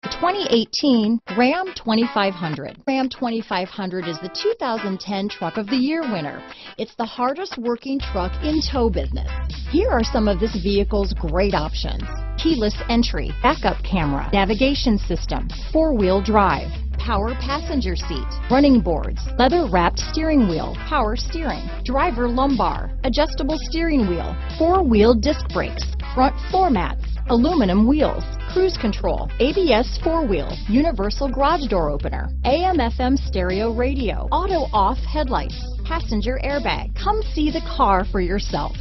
The 2018 Ram 2500. Ram 2500 is the 2010 Truck of the Year winner. It's the hardest working truck in tow business. Here are some of this vehicle's great options: keyless entry, backup camera, navigation system, four-wheel drive, power passenger seat, running boards, leather-wrapped steering wheel, power steering, driver lumbar, adjustable steering wheel, four-wheel disc brakes, front floor mats, aluminum wheels, cruise control, ABS four-wheel, universal garage door opener, AM/FM stereo radio, auto-off headlights, passenger airbag. Come see the car for yourself.